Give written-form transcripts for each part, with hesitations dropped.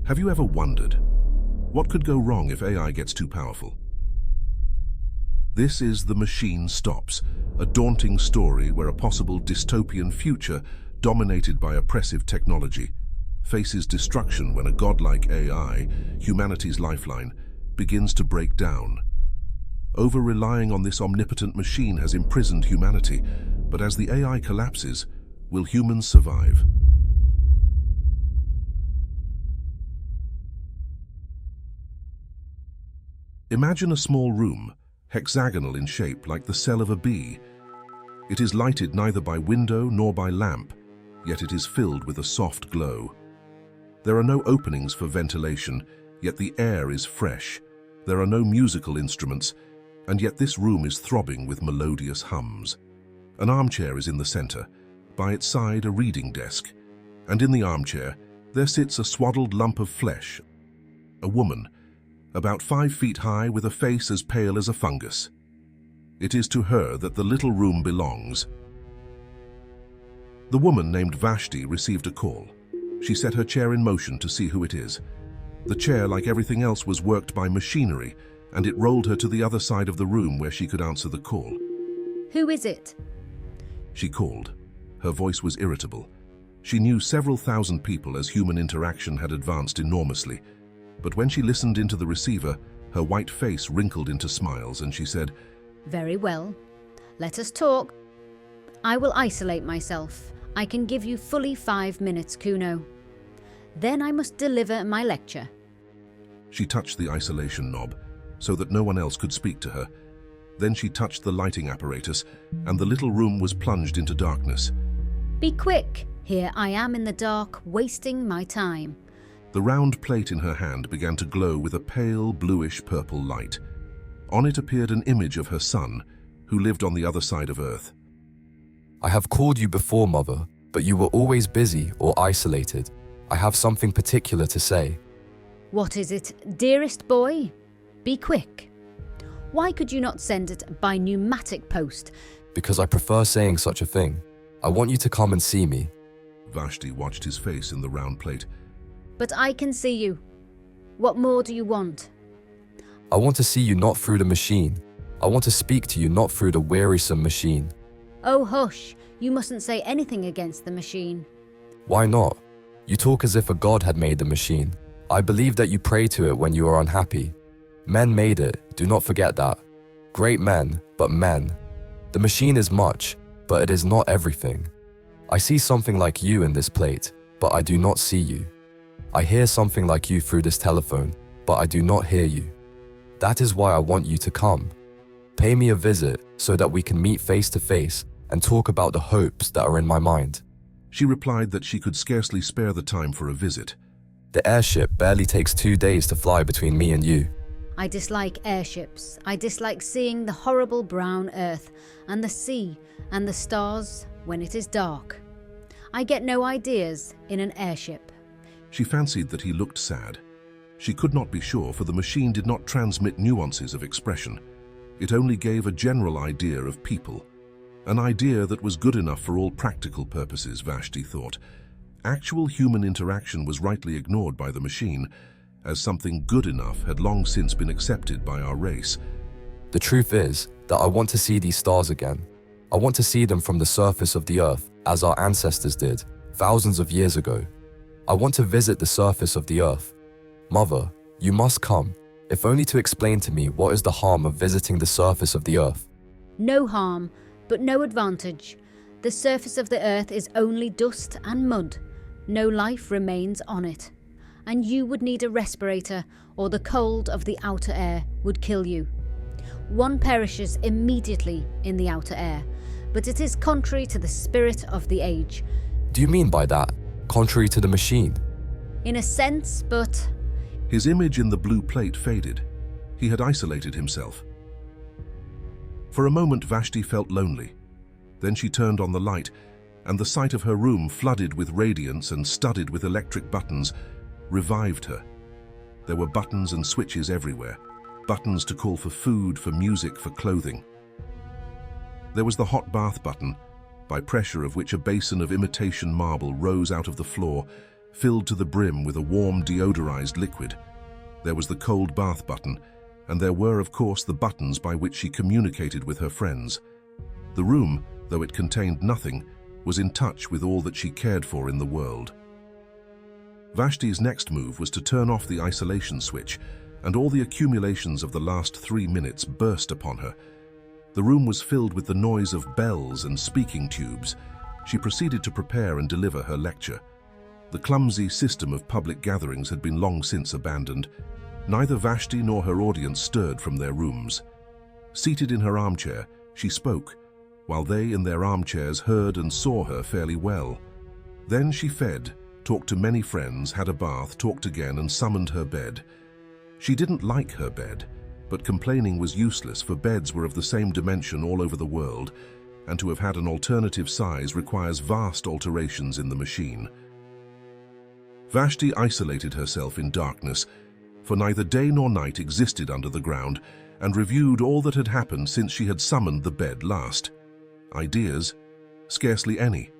Have you ever wondered, what could go wrong if AI gets too powerful? This is The Machine Stops, a daunting story where a possible dystopian future dominated by oppressive technology faces destruction when a godlike AI, humanity's lifeline, begins to break down. Over-relying on this omnipotent machine has imprisoned humanity, but as the AI collapses, will humans survive? Imagine a small room, hexagonal in shape like the cell of a bee. It is lighted neither by window nor by lamp, yet it is filled with a soft glow. There are no openings for ventilation, yet the air is fresh. There are no musical instruments, and yet this room is throbbing with melodious hums. An armchair is in the center, by its side a reading desk, and in the armchair there sits a swaddled lump of flesh, a woman, about 5 feet high with a face as pale as a fungus. It is to her that the little room belongs. The woman named Vashti received a call. She set her chair in motion to see who it is. The chair, like everything else, was worked by machinery, and it rolled her to the other side of the room where she could answer the call. Who is it? She called. Her voice was irritable. She knew several thousand people as human interaction had advanced enormously. But when she listened into the receiver, her white face wrinkled into smiles and she said, Very well. Let us talk. I will isolate myself. I can give you fully 5 minutes, Kuno. Then I must deliver my lecture. She touched the isolation knob so that no one else could speak to her. Then she touched the lighting apparatus and the little room was plunged into darkness. Be quick. Here I am in the dark, wasting my time. The round plate in her hand began to glow with a pale, bluish-purple light. On it appeared an image of her son, who lived on the other side of Earth. I have called you before, Mother, but you were always busy or isolated. I have something particular to say. What is it, dearest boy? Be quick. Why could you not send it by pneumatic post? Because I prefer saying such a thing. I want you to come and see me. Vashti watched his face in the round plate. But I can see you. What more do you want? I want to see you not through the machine. I want to speak to you not through the wearisome machine. Oh, hush. You mustn't say anything against the machine. Why not? You talk as if a god had made the machine. I believe that you pray to it when you are unhappy. Men made it, do not forget that. Great men, but men. The machine is much, but it is not everything. I see something like you in this plate, but I do not see you. I hear something like you through this telephone, but I do not hear you. That is why I want you to come. Pay me a visit so that we can meet face to face and talk about the hopes that are in my mind. She replied that she could scarcely spare the time for a visit. The airship barely takes 2 days to fly between me and you. I dislike airships. I dislike seeing the horrible brown earth and the sea and the stars when it is dark. I get no ideas in an airship. She fancied that he looked sad. She could not be sure, for the machine did not transmit nuances of expression. It only gave a general idea of people. An idea that was good enough for all practical purposes, Vashti thought. Actual human interaction was rightly ignored by the machine, as something good enough had long since been accepted by our race. The truth is that I want to see these stars again. I want to see them from the surface of the earth, as our ancestors did, thousands of years ago. I want to visit the surface of the earth. Mother, you must come, if only to explain to me what is the harm of visiting the surface of the earth. No harm, but no advantage. The surface of the earth is only dust and mud. No life remains on it. And you would need a respirator, or the cold of the outer air would kill you. One perishes immediately in the outer air, but it is contrary to the spirit of the age. Do you mean by that, contrary to the machine? In a sense, but... His image in the blue plate faded. He had isolated himself. For a moment, Vashti felt lonely. Then she turned on the light, and the sight of her room, flooded with radiance and studded with electric buttons, revived her. There were buttons and switches everywhere. Buttons to call for food, for music, for clothing. There was the hot bath button, by pressure of which a basin of imitation marble rose out of the floor filled to the brim with a warm, deodorized liquid. There was the cold bath button, and there were, of course, the buttons by which she communicated with her friends. The room, though it contained nothing, was in touch with all that she cared for in the world. Vashti's next move was to turn off the isolation switch, and all the accumulations of the last 3 minutes burst upon her. The room was filled with the noise of bells and speaking tubes. She proceeded to prepare and deliver her lecture. The clumsy system of public gatherings had been long since abandoned. Neither Vashti nor her audience stirred from their rooms. Seated in her armchair, she spoke, while they in their armchairs heard and saw her fairly well. Then she fed, talked to many friends, had a bath, talked again, and summoned her bed. She didn't like her bed, but complaining was useless, for beds were of the same dimension all over the world, and to have had an alternative size requires vast alterations in the machine. Vashti isolated herself in darkness, for neither day nor night existed under the ground, and reviewed all that had happened since she had summoned the bed last. Ideas? Scarcely any.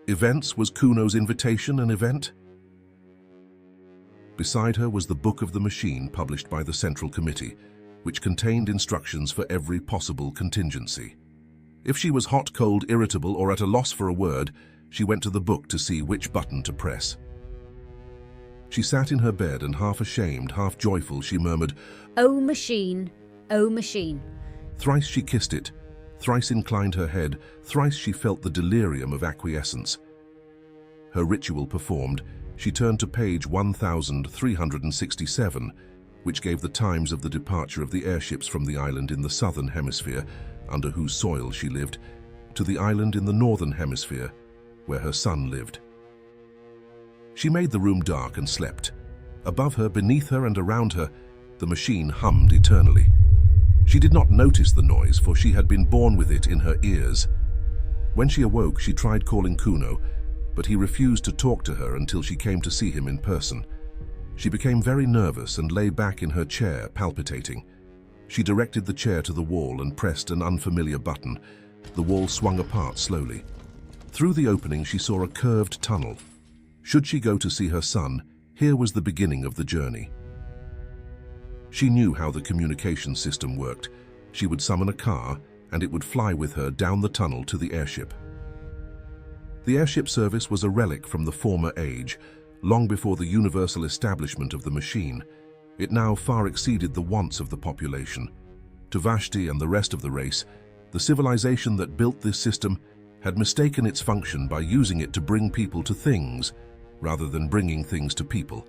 Events? Was Kuno's invitation an event? Beside her was the Book of the Machine published by the Central Committee, which contained instructions for every possible contingency. If she was hot, cold, irritable, or at a loss for a word, she went to the book to see which button to press. She sat in her bed and, half ashamed, half joyful, she murmured, "Oh machine, oh machine." Thrice she kissed it, thrice inclined her head, thrice she felt the delirium of acquiescence. Her ritual performed, she turned to page 1367, which gave the times of the departure of the airships from the island in the southern hemisphere, under whose soil she lived, to the island in the northern hemisphere, where her son lived. She made the room dark and slept. Above her, beneath her, and around her, the machine hummed eternally. She did not notice the noise, for she had been born with it in her ears. When she awoke, she tried calling Kuno, but he refused to talk to her until she came to see him in person. She became very nervous and lay back in her chair, palpitating. She directed the chair to the wall and pressed an unfamiliar button. The wall swung apart slowly. Through the opening, she saw a curved tunnel. Should she go to see her son, here was the beginning of the journey. She knew how the communication system worked. She would summon a car, and it would fly with her down the tunnel to the airship. The airship service was a relic from the former age, long before the universal establishment of the machine. It now far exceeded the wants of the population. To Vashti and the rest of the race, the civilization that built this system had mistaken its function by using it to bring people to things, rather than bringing things to people.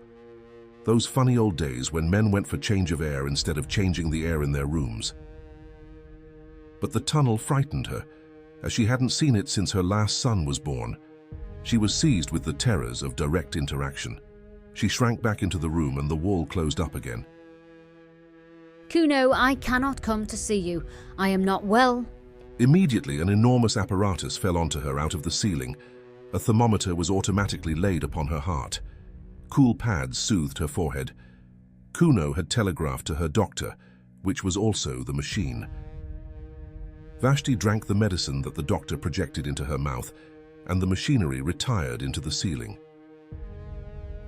Those funny old days when men went for change of air instead of changing the air in their rooms. But the tunnel frightened her, as she hadn't seen it since her last son was born. She was seized with the terrors of direct interaction. She shrank back into the room and the wall closed up again. "Kuno, I cannot come to see you. I am not well." Immediately, an enormous apparatus fell onto her out of the ceiling. A thermometer was automatically laid upon her heart. Cool pads soothed her forehead. Kuno had telegraphed to her doctor, which was also the machine. Vashti drank the medicine that the doctor projected into her mouth, and the machinery retired into the ceiling.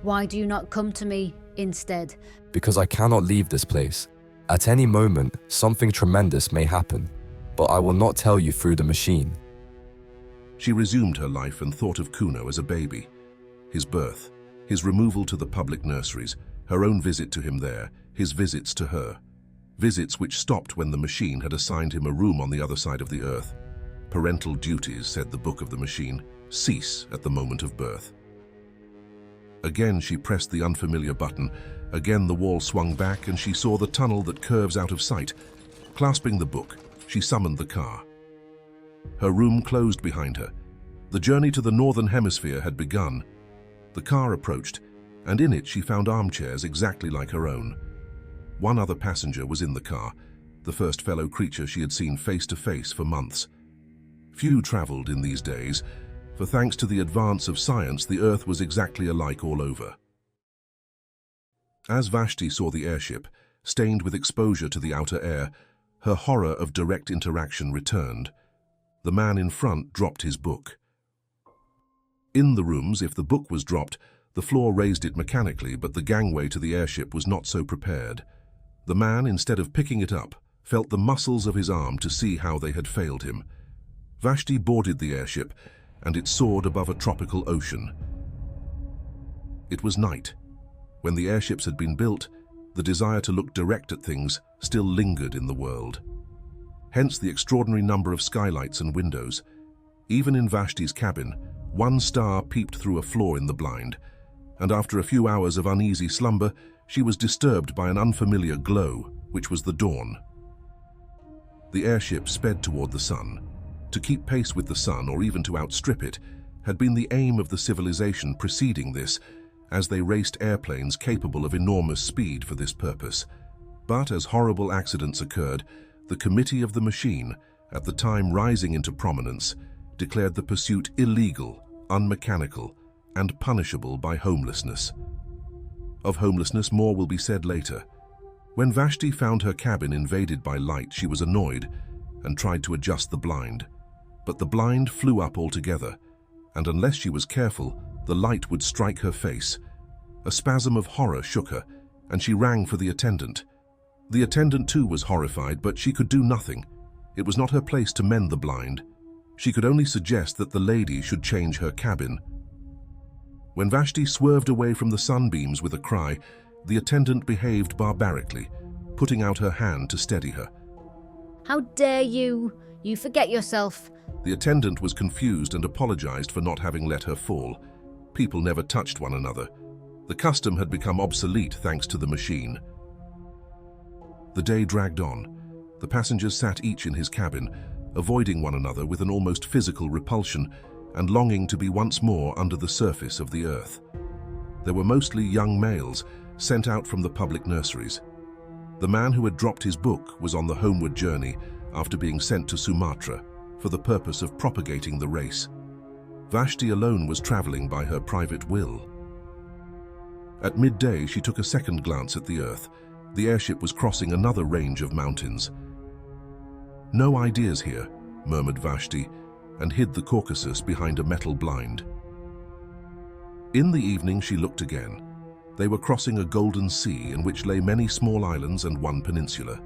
"Why do you not come to me instead?" Because I cannot leave this place. At any moment, something tremendous may happen, but I will not tell you through the machine. She resumed her life and thought of Kuno as a baby. His birth, his removal to the public nurseries, her own visit to him there, his visits to her. Visits which stopped when the machine had assigned him a room on the other side of the earth. Parental duties, said the Book of the Machine, cease at the moment of birth. Again she pressed the unfamiliar button. Again the wall swung back and she saw the tunnel that curves out of sight. Clasping the book, she summoned the car. Her room closed behind her. The journey to the northern hemisphere had begun. The car approached, and in it she found armchairs exactly like her own. One other passenger was in the car, the first fellow creature she had seen face to face for months. Few traveled in these days, for thanks to the advance of science, the Earth was exactly alike all over. As Vashti saw the airship, stained with exposure to the outer air, her horror of direct interaction returned. The man in front dropped his book. In the rooms, if the book was dropped, the floor raised it mechanically, but the gangway to the airship was not so prepared. The man, instead of picking it up, felt the muscles of his arm to see how they had failed him. Vashti boarded the airship, and it soared above a tropical ocean. It was night. When the airships had been built, the desire to look direct at things still lingered in the world. Hence the extraordinary number of skylights and windows. Even in Vashti's cabin, one star peeped through a flaw in the blind, and after a few hours of uneasy slumber, she was disturbed by an unfamiliar glow, which was the dawn. The airship sped toward the sun. To keep pace with the sun, or even to outstrip it, had been the aim of the civilization preceding this, as they raced airplanes capable of enormous speed for this purpose. But as horrible accidents occurred, the Committee of the Machine, at the time rising into prominence, declared the pursuit illegal, unmechanical, and punishable by homelessness. Of homelessness more will be said later. When Vashti found her cabin invaded by light, she was annoyed and tried to adjust the blind. But the blind flew up altogether, and unless she was careful, the light would strike her face. A spasm of horror shook her, and she rang for the attendant. The attendant too was horrified, but she could do nothing. It was not her place to mend the blind. She could only suggest that the lady should change her cabin. When Vashti swerved away from the sunbeams with a cry, the attendant behaved barbarically, putting out her hand to steady her. How dare you? You forget yourself. The attendant was confused and apologized for not having let her fall. People never touched one another. The custom had become obsolete thanks to the machine. The day dragged on. The passengers sat each in his cabin, avoiding one another with an almost physical repulsion and longing to be once more under the surface of the earth. There were mostly young males sent out from the public nurseries. The man who had dropped his book was on the homeward journey after being sent to Sumatra for the purpose of propagating the race. Vashti alone was traveling by her private will. At midday, she took a second glance at the earth. The airship was crossing another range of mountains. "No ideas here," murmured Vashti, and hid the Caucasus behind a metal blind. In the evening, she looked again. They were crossing a golden sea in which lay many small islands and one peninsula.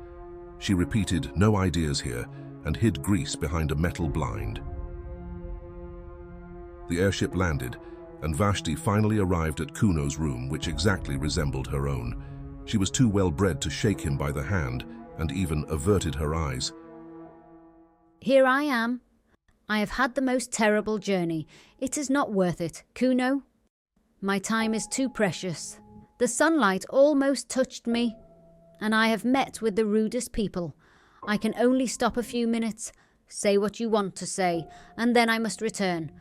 She repeated, "No ideas here," and hid Greece behind a metal blind. The airship landed, and Vashti finally arrived at Kuno's room, which exactly resembled her own. She was too well bred to shake him by the hand, and even averted her eyes. Here I am. I have had the most terrible journey. It is not worth it, Kuno. My time is too precious. The sunlight almost touched me, and I have met with the rudest people. I can only stop a few minutes, say what you want to say, and then I must return.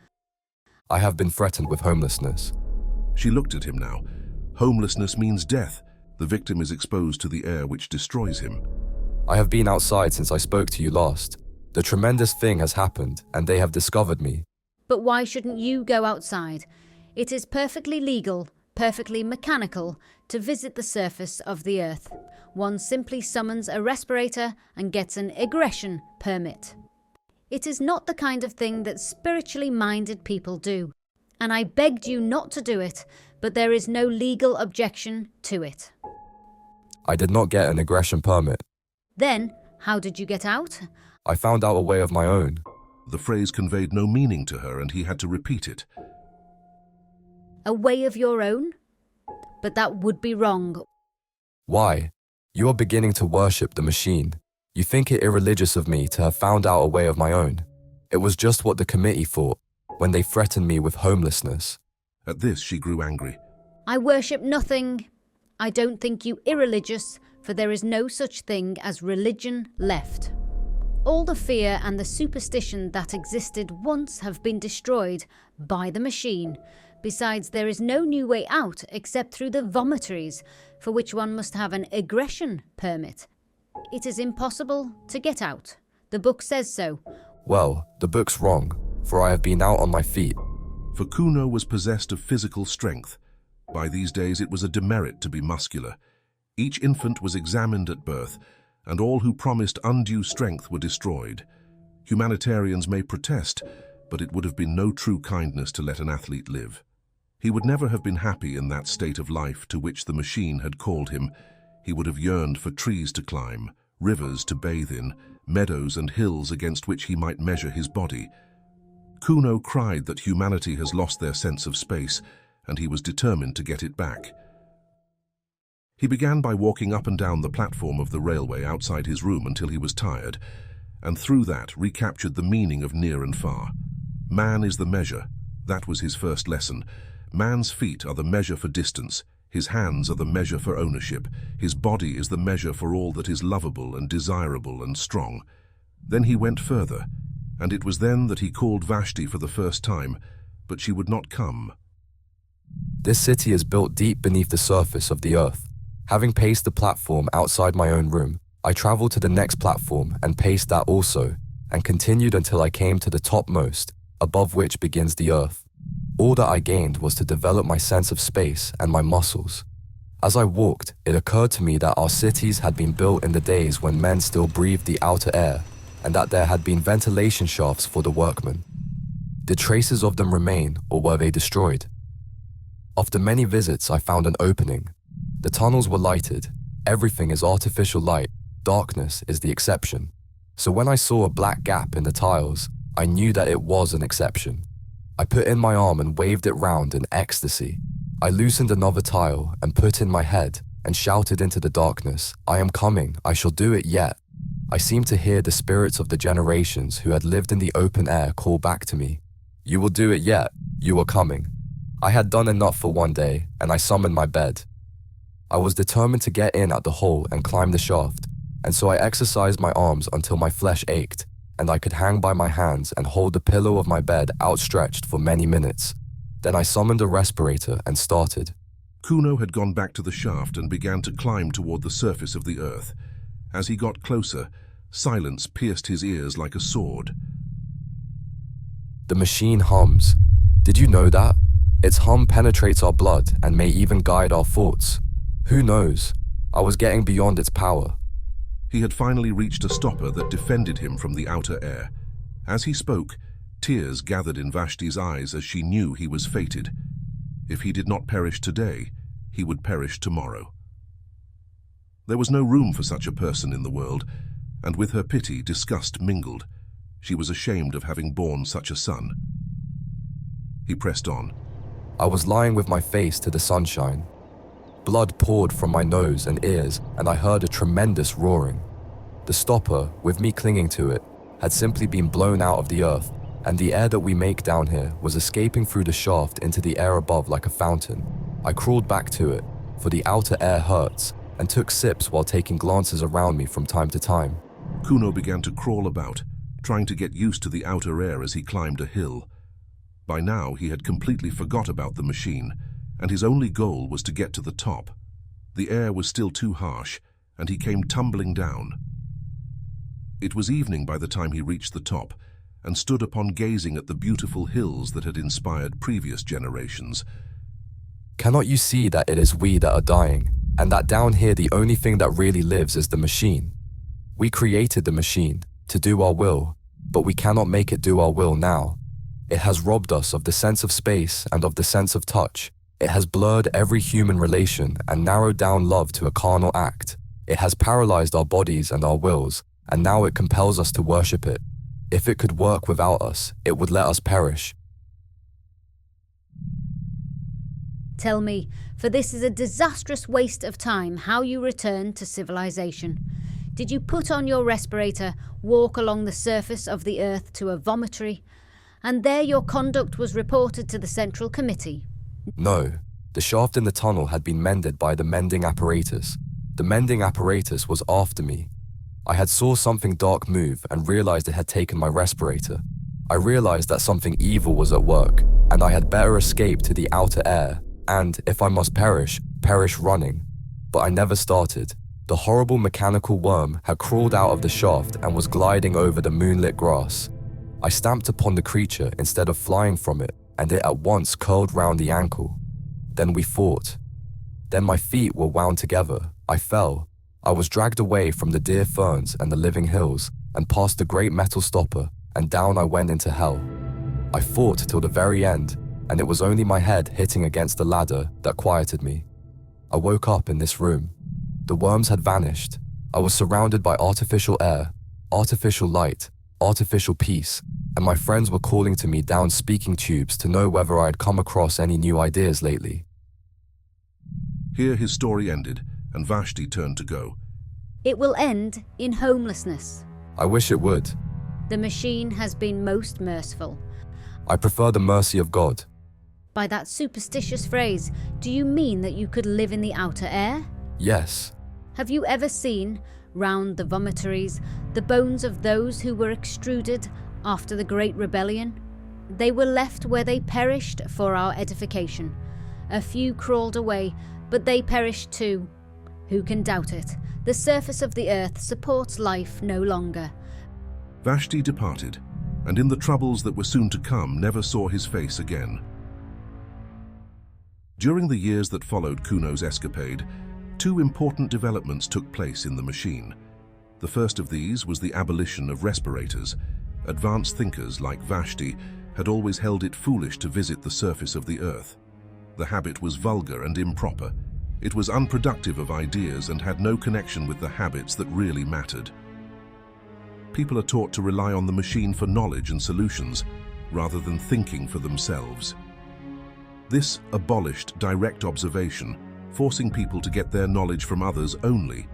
I have been threatened with homelessness. She looked at him now. Homelessness means death. The victim is exposed to the air which destroys him. I have been outside since I spoke to you last. The tremendous thing has happened, and they have discovered me. But why shouldn't you go outside? It is perfectly legal, perfectly mechanical, to visit the surface of the earth. One simply summons a respirator and gets an egression permit. It is not the kind of thing that spiritually minded people do, and I begged you not to do it, but there is no legal objection to it. I did not get an egression permit. Then, how did you get out? I found out a way of my own. The phrase conveyed no meaning to her, and he had to repeat it. A way of your own? But that would be wrong. Why? You are beginning to worship the machine. You think it irreligious of me to have found out a way of my own. It was just what the committee thought when they threatened me with homelessness. At this, she grew angry. I worship nothing. I don't think you irreligious, for there is no such thing as religion left. All the fear and the superstition that existed once have been destroyed by the machine. Besides, there is no new way out except through the vomitories, for which one must have an egression permit. It is impossible to get out. The book says so. Well, the book's wrong, for I have been out on my feet. For Kuno was possessed of physical strength. By these days it was a demerit to be muscular. Each infant was examined at birth, and all who promised undue strength were destroyed. Humanitarians may protest, but it would have been no true kindness to let an athlete live. He would never have been happy in that state of life to which the machine had called him. He would have yearned for trees to climb, rivers to bathe in, meadows and hills against which he might measure his body. Kuno cried that humanity has lost their sense of space, and he was determined to get it back. He began by walking up and down the platform of the railway outside his room until he was tired, and through that recaptured the meaning of near and far. Man is the measure. That was his first lesson. Man's feet are the measure for distance. His hands are the measure for ownership. His body is the measure for all that is lovable and desirable and strong. Then he went further, and it was then that he called Vashti for the first time, but she would not come. This city is built deep beneath the surface of the earth. Having paced the platform outside my own room, I traveled to the next platform and paced that also, and continued until I came to the topmost, above which begins the earth. All that I gained was to develop my sense of space and my muscles. As I walked, it occurred to me that our cities had been built in the days when men still breathed the outer air, and that there had been ventilation shafts for the workmen. Did traces of them remain, or were they destroyed? After many visits, I found an opening. The tunnels were lighted. Everything is artificial light. Darkness is the exception. So when I saw a black gap in the tiles, I knew that it was an exception. I put in my arm and waved it round in ecstasy. I loosened another tile and put in my head and shouted into the darkness, "I am coming, I shall do it yet." I seemed to hear the spirits of the generations who had lived in the open air call back to me, "You will do it yet, you are coming." I had done enough for one day, and I summoned my bed. I was determined to get in at the hole and climb the shaft, and so I exercised my arms until my flesh ached, and I could hang by my hands and hold the pillow of my bed outstretched for many minutes. Then I summoned a respirator and started. Kuno had gone back to the shaft and began to climb toward the surface of the earth. As he got closer, silence pierced his ears like a sword. The machine hums. Did you know that? Its hum penetrates our blood and may even guide our thoughts. Who knows? I was getting beyond its power. He had finally reached a stopper that defended him from the outer air. As he spoke, tears gathered in Vashti's eyes as she knew he was fated. If he did not perish today, he would perish tomorrow. There was no room for such a person in the world, and with her pity, disgust mingled. She was ashamed of having borne such a son. He pressed on. I was lying with my face to the sunshine. Blood poured from my nose and ears, and I heard a tremendous roaring. The stopper, with me clinging to it, had simply been blown out of the earth, and the air that we make down here was escaping through the shaft into the air above like a fountain. I crawled back to it, for the outer air hurts, and took sips while taking glances around me from time to time. Kuno began to crawl about, trying to get used to the outer air as he climbed a hill. By now, he had completely forgot about the machine, and his only goal was to get to the top. The air was still too harsh, and he came tumbling down. It was evening by the time he reached the top, and stood upon gazing at the beautiful hills that had inspired previous generations. Cannot you see that it is we that are dying, and that down here the only thing that really lives is the machine? We created the machine to do our will, but we cannot make it do our will now. It has robbed us of the sense of space and of the sense of touch. It has blurred every human relation and narrowed down love to a carnal act. It has paralyzed our bodies and our wills, and now it compels us to worship it. If it could work without us, it would let us perish. Tell me, for this is a disastrous waste of time, how you return to civilization. Did you put on your respirator, walk along the surface of the earth to a vomitory, and there your conduct was reported to the Central Committee? No, the shaft in the tunnel had been mended by the mending apparatus. The mending apparatus was after me. I had saw something dark move and realized it had taken my respirator. I realized that something evil was at work, and I had better escape to the outer air, and, if I must perish, perish running. But I never started. The horrible mechanical worm had crawled out of the shaft and was gliding over the moonlit grass. I stamped upon the creature instead of flying from it, and it at once curled round the ankle. Then we fought. Then my feet were wound together. I fell. I was dragged away from the dear ferns and the living hills, and past the great metal stopper, and down I went into hell. I fought till the very end, and it was only my head hitting against the ladder that quieted me. I woke up in this room. The worms had vanished. I was surrounded by artificial air, artificial light, artificial peace, and my friends were calling to me down speaking tubes to know whether I had come across any new ideas lately. Here his story ended, and Vashti turned to go. It will end in homelessness. I wish it would. The machine has been most merciful. I prefer the mercy of God. By that superstitious phrase, do you mean that you could live in the outer air? Yes. Have you ever seen, round the vomitories, the bones of those who were extruded after the Great Rebellion? They were left where they perished for our edification. A few crawled away, but they perished too. Who can doubt it? The surface of the earth supports life no longer. Vashti departed, and in the troubles that were soon to come never saw his face again. During the years that followed Kuno's escapade, two important developments took place in the machine. The first of these was the abolition of respirators. Advanced thinkers like Vashti had always held it foolish to visit the surface of the earth. The habit was vulgar and improper. It was unproductive of ideas and had no connection with the habits that really mattered. People are taught to rely on the machine for knowledge and solutions, rather than thinking for themselves. This abolished direct observation, forcing people to get their knowledge from others only.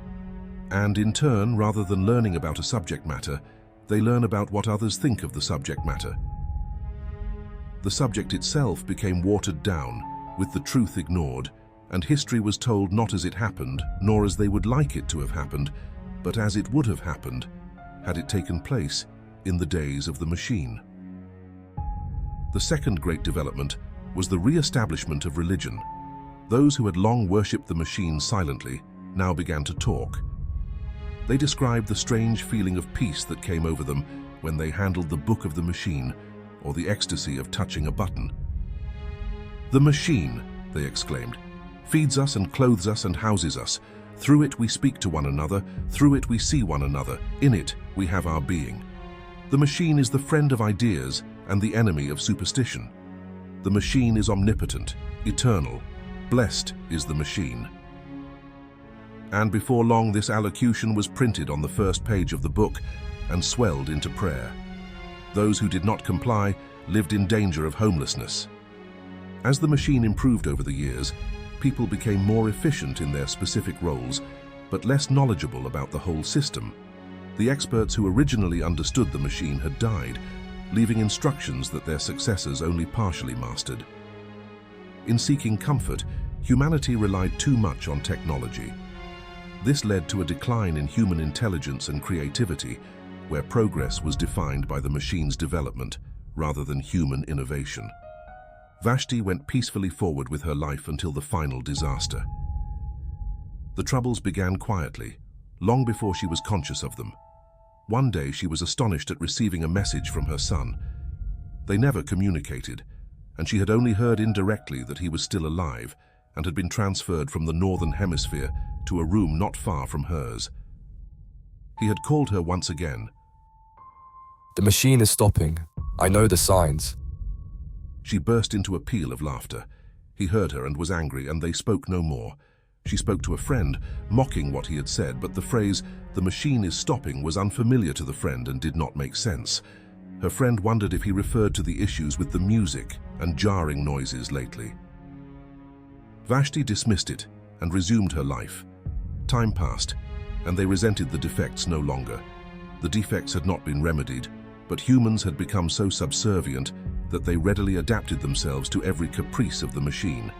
And in turn, rather than learning about a subject matter, they learn about what others think of the subject matter. The subject itself became watered down, with the truth ignored, and history was told not as it happened, nor as they would like it to have happened, but as it would have happened, had it taken place in the days of the machine. The second great development was the re-establishment of religion. Those who had long worshipped the machine silently now began to talk. They described the strange feeling of peace that came over them when they handled the book of the machine, or the ecstasy of touching a button. "The machine," they exclaimed, "feeds us and clothes us and houses us. Through it we speak to one another, through it we see one another, in it we have our being. The machine is the friend of ideas and the enemy of superstition. The machine is omnipotent, eternal. Blessed is the machine." And before long this allocution was printed on the first page of the book and swelled into prayer. Those who did not comply lived in danger of homelessness. As the machine improved over the years, people became more efficient in their specific roles, but less knowledgeable about the whole system. The experts who originally understood the machine had died, leaving instructions that their successors only partially mastered. In seeking comfort, humanity relied too much on technology. This led to a decline in human intelligence and creativity, where progress was defined by the machine's development rather than human innovation. Vashti went peacefully forward with her life until the final disaster. The troubles began quietly, long before she was conscious of them. One day she was astonished at receiving a message from her son. They never communicated, and she had only heard indirectly that he was still alive and had been transferred from the northern hemisphere to a room not far from hers. He had called her once again. "The machine is stopping. I know the signs." She burst into a peal of laughter. He heard her and was angry, and they spoke no more. She spoke to a friend, mocking what he had said, but the phrase, "the machine is stopping," was unfamiliar to the friend and did not make sense. Her friend wondered if he referred to the issues with the music and jarring noises lately. Vashti dismissed it and resumed her life. Time passed, and they resented the defects no longer. The defects had not been remedied, but humans had become so subservient that they readily adapted themselves to every caprice of the machine.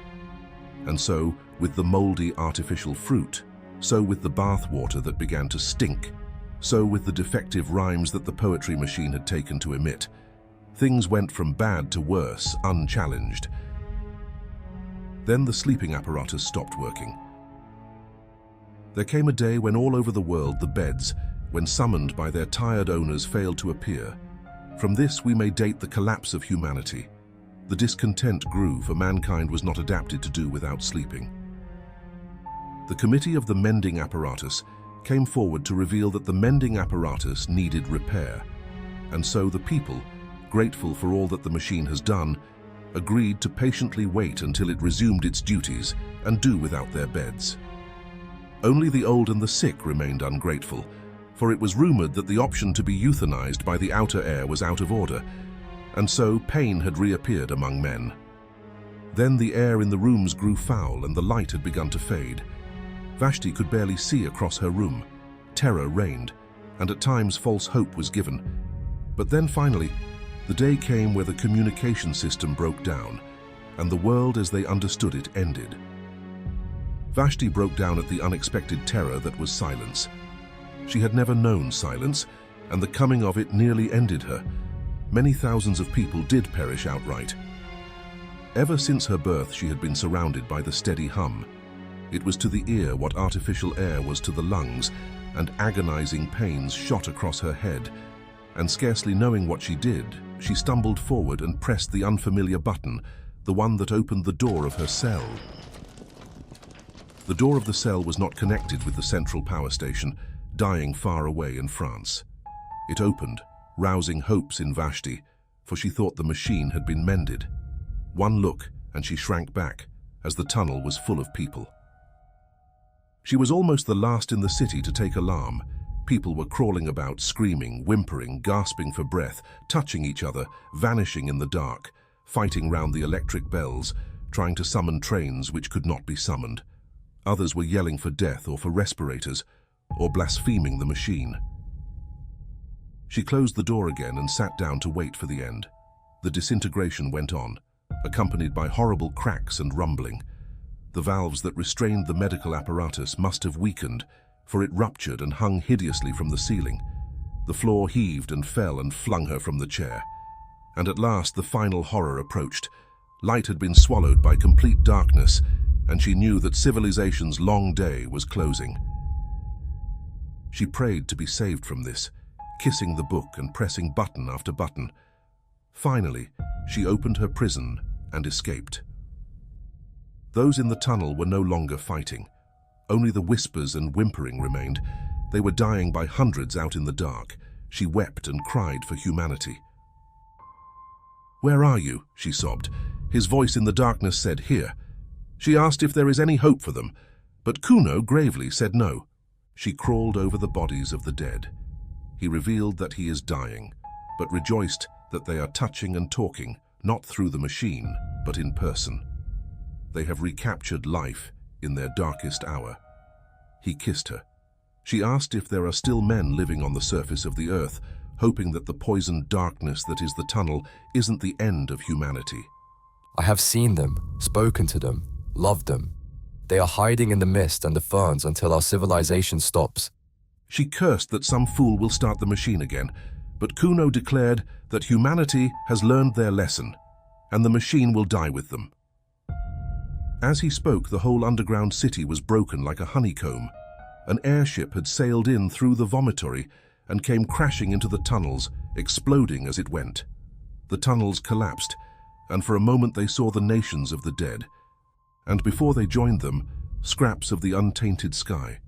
And so, with the moldy artificial fruit, so with the bath water that began to stink, so with the defective rhymes that the poetry machine had taken to emit, things went from bad to worse, unchallenged. Then the sleeping apparatus stopped working. There came a day when all over the world the beds, when summoned by their tired owners, failed to appear. From this we may date the collapse of humanity. The discontent grew, for mankind was not adapted to do without sleeping. The committee of the mending apparatus came forward to reveal that the mending apparatus needed repair, and so the people, grateful for all that the machine has done, agreed to patiently wait until it resumed its duties and do without their beds. Only the old and the sick remained ungrateful, for it was rumored that the option to be euthanized by the outer air was out of order, and so pain had reappeared among men. Then the air in the rooms grew foul and the light had begun to fade. Vashti could barely see across her room. Terror reigned, and at times false hope was given. But then finally, the day came where the communication system broke down, and the world as they understood it ended. Vashti broke down at the unexpected terror that was silence. She had never known silence, and the coming of it nearly ended her. Many thousands of people did perish outright. Ever since her birth, she had been surrounded by the steady hum. It was to the ear what artificial air was to the lungs, and agonizing pains shot across her head. And scarcely knowing what she did, she stumbled forward and pressed the unfamiliar button, the one that opened the door of her cell. The door of the cell was not connected with the central power station, dying far away in France. It opened, rousing hopes in Vashti, for she thought the machine had been mended. One look, and she shrank back, as the tunnel was full of people. She was almost the last in the city to take alarm. People were crawling about, screaming, whimpering, gasping for breath, touching each other, vanishing in the dark, fighting round the electric bells, trying to summon trains which could not be summoned. Others were yelling for death or for respirators, or blaspheming the machine. She closed the door again and sat down to wait for the end. The disintegration went on, accompanied by horrible cracks and rumbling. The valves that restrained the medical apparatus must have weakened, for it ruptured and hung hideously from the ceiling. The floor heaved and fell and flung her from the chair. And at last the final horror approached. Light had been swallowed by complete darkness, and she knew that civilization's long day was closing. She prayed to be saved from this, kissing the book and pressing button after button. Finally, she opened her prison and escaped. Those in the tunnel were no longer fighting. Only the whispers and whimpering remained. They were dying by hundreds out in the dark. She wept and cried for humanity. "Where are you?" she sobbed. His voice in the darkness said, "Here." She asked if there is any hope for them, but Kuno gravely said no. She crawled over the bodies of the dead. He revealed that he is dying, but rejoiced that they are touching and talking, not through the machine, but in person. They have recaptured life in their darkest hour. He kissed her. She asked if there are still men living on the surface of the earth, hoping that the poisoned darkness that is the tunnel isn't the end of humanity. I have seen them, spoken to them, loved them. They are hiding in the mist and the ferns until our civilization stops. She cursed that some fool will start the machine again, but Kuno declared that humanity has learned their lesson, and the machine will die with them. As he spoke, the whole underground city was broken like a honeycomb. An airship had sailed in through the vomitory and came crashing into the tunnels, exploding as it went. The tunnels collapsed, and for a moment they saw the nations of the dead. And before they joined them, scraps of the untainted sky.